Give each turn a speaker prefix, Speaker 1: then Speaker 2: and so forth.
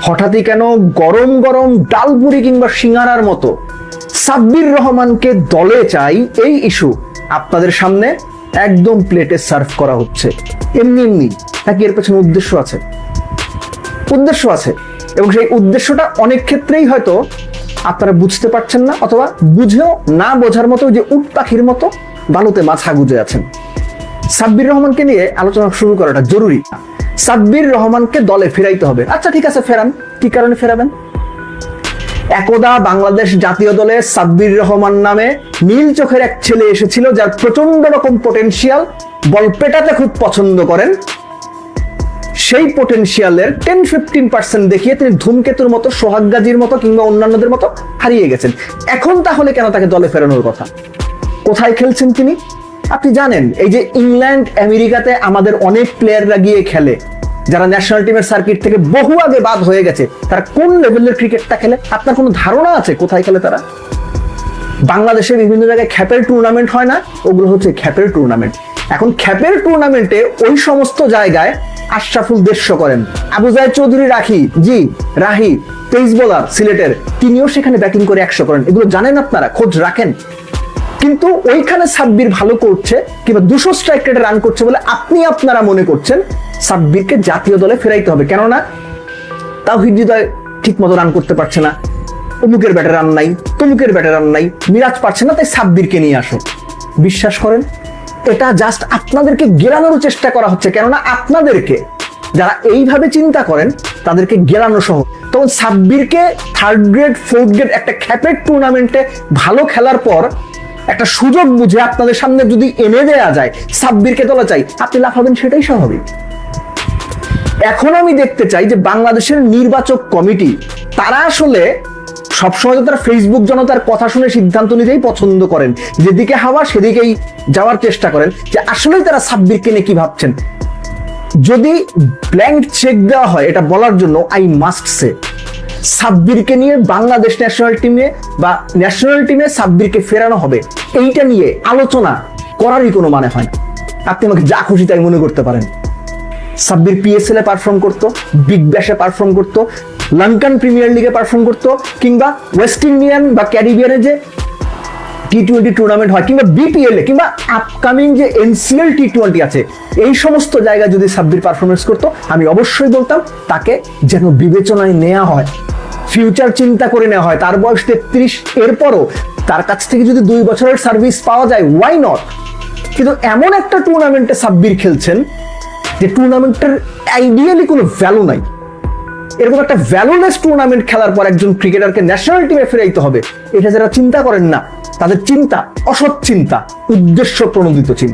Speaker 1: হঠাৎই কেন গরম গরম ডালপুরি কিংবা সিঙ্গারার মতো সাব্বির রহমানকে দলে চাই এই ইস্যু আপনাদের সামনে একদম প্লেটে সার্ভ করা হচ্ছে এমনি এমনি, নাকি এর পেছনে উদ্দেশ্য আছে? উদ্দেশ্য আছে, এবং সেই উদ্দেশ্যটা অনেক ক্ষেত্রেই হয়তো আপনারা বুঝতে পারছেন না, অথবা বুঝেও না বোঝার মতো যে উট পাখির মতো বালুতে মাথা গুঁজে আছেন। সাব্বির রহমানকে নিয়ে আলোচনা শুরু করাটা জরুরি। সাব্বির রহমানকে দলে ফেরাইতে হবে। আচ্ছা ঠিক আছে, ফেরান। কি কারণে ফেরাবেন? একদা বাংলাদেশ জাতীয় দলে সাব্বির রহমান নামে নীল চোখের এক ছেলে এসেছিল, যার প্রচন্ড রকম পটেনশিয়াল, বল পেটাতে খুব পছন্দ করেন। সেই পটেনশিয়ালের 10-15% দেখিয়ে তিনি ধূমকেতুর মতো, সোহাগ গাজীর মতো কিংবা অন্যান্যদের মতো হারিয়ে গেছেন। এখন তাহলে কেন তাকে দলে ফেরানোর কথা? কোথায় খেলছেন তিনি? আপনি জানেন, এই যে ইংল্যান্ড আমেরিকাতে আমাদের অনেক প্লেয়াররা গিয়ে খেলে, যারা ন্যাশনাল টিমের সার্কিট থেকে বহু আগে বাদ হয়ে গেছে, তারা কোন লেভেলের ক্রিকেটটা খেলে? আপনার কোনো ধারণা আছে কোথায় খেলে তারা? বাংলাদেশে বিভিন্ন জায়গায় খ্যাপের টুর্নামেন্ট হয় না, ওগুলো হচ্ছে খ্যাপের টুর্নামেন্ট। এখন খ্যাপের টুর্নামেন্টে ওই সমস্ত জায়গায় আশরাফুল দেশ্য করেন, আবু জায়েদ চৌধুরী রাহি পেস বোলার সিলেটের, তিনিও সেখানে ব্যাটিং করে 100 করেন। এগুলো জানেন আপনারা, খোঁজ রাখেন। কিন্তু ওইখানে সাব্বির ভালো করছে কিংবা 200 স্ট্রাইক রেটে রান করছে বলে আপনারা মনে করছেন সাব্বিরকে জাতীয় দলে ফেরাইতে হবে। কেননা তাওহিদ হৃদয় ঠিক মতো রান করতে পারছে না, অমুকের ব্যাটে রান নাই, তমুকের ব্যাটে রান নাই, মিরাজ পারছে না, তাই সাব্বিরকে নিয়ে আসো। বিশ্বাস করেন, এটা জাস্ট আপনাদেরকে গেলানোর চেষ্টা করা হচ্ছে। কেননা আপনাদেরকে যারা এইভাবে চিন্তা করেন তাদেরকে গেলানো সহ। তখন সাব্বিরকে 3rd গ্রেড 4th গ্রেড একটা খ্যাপের টুর্নামেন্টে ভালো খেলার পর একটা সুযোগ বুঝে আপনাদের সামনে যদি এনে দেয়া যায় সাব্বিরকে দলে চাই, আপনি লাফাবেন, সেটাই স্বাভাবিক। এখন আমি দেখতে চাই যে বাংলাদেশের নির্বাচক কমিটি, তারা আসলে সবসময় তারা ফেসবুক জনতার কথা শুনে সিদ্ধান্ত নিতেই পছন্দ করেন, যেদিকে হাওয়া সেদিকেই যাওয়ার চেষ্টা করেন, যে আসলেই তারা সাব্বিরকে নিয়ে কি ভাবছেন। যদি ব্ল্যাঙ্ক চেক দেওয়া হয় এটা বলার জন্য, আই মাস্ট সে, সাব্বিরকে নিয়ে বাংলাদেশ ন্যাশনাল টিমে সাব্বিরকে ফেরানো হবে, এইটা নিয়ে আলোচনা করারই কোনো মানে হয় না। আপনি আমাকে যা খুশি তাই মনে করতে পারেন। সাব্বির পিএসএল এ পারফর্ম করতো, বিগ ব্যাশে পারফর্ম করতো, লঙ্কান প্রিমিয়ার লিগে পারফর্ম করতো, কিংবা ওয়েস্ট ইন্ডিয়ান বা ক্যারিবিয়ানে যে T20 টুর্নামেন্ট হয়, কিংবা বিপিএল এ, কিংবা আপকামিং যে NCL T20 আছে, এই সমস্ত জায়গায় যদি সাব্বির পারফরমেন্স করতো, আমি অবশ্যই বলতাম তাকে যেন বিবেচনায় নেওয়া হয়, ফিউচার চিন্তা করে নেওয়া হয়। তার বয়স 33, এরপরও তার কাছ থেকে যদি 2 বছরের সার্ভিস পাওয়া যায়, ওয়াই নট? কিন্তু এমন একটা টুর্নামেন্টে সাব্বির খেলছেন যে টুর্নামেন্টের আইডিয়ালি কোনো ভ্যালু নাই। এরকম একটা ভ্যালুলেস টুর্নামেন্ট খেলার পর একজন ক্রিকেটারকে ন্যাশনাল টিমে ফেরাইতে হবে, এটা যারা চিন্তা করেন না, তাদের চিন্তা অসৎ চিন্তা, উদ্দেশ্য প্রণোদিত চিন্তা।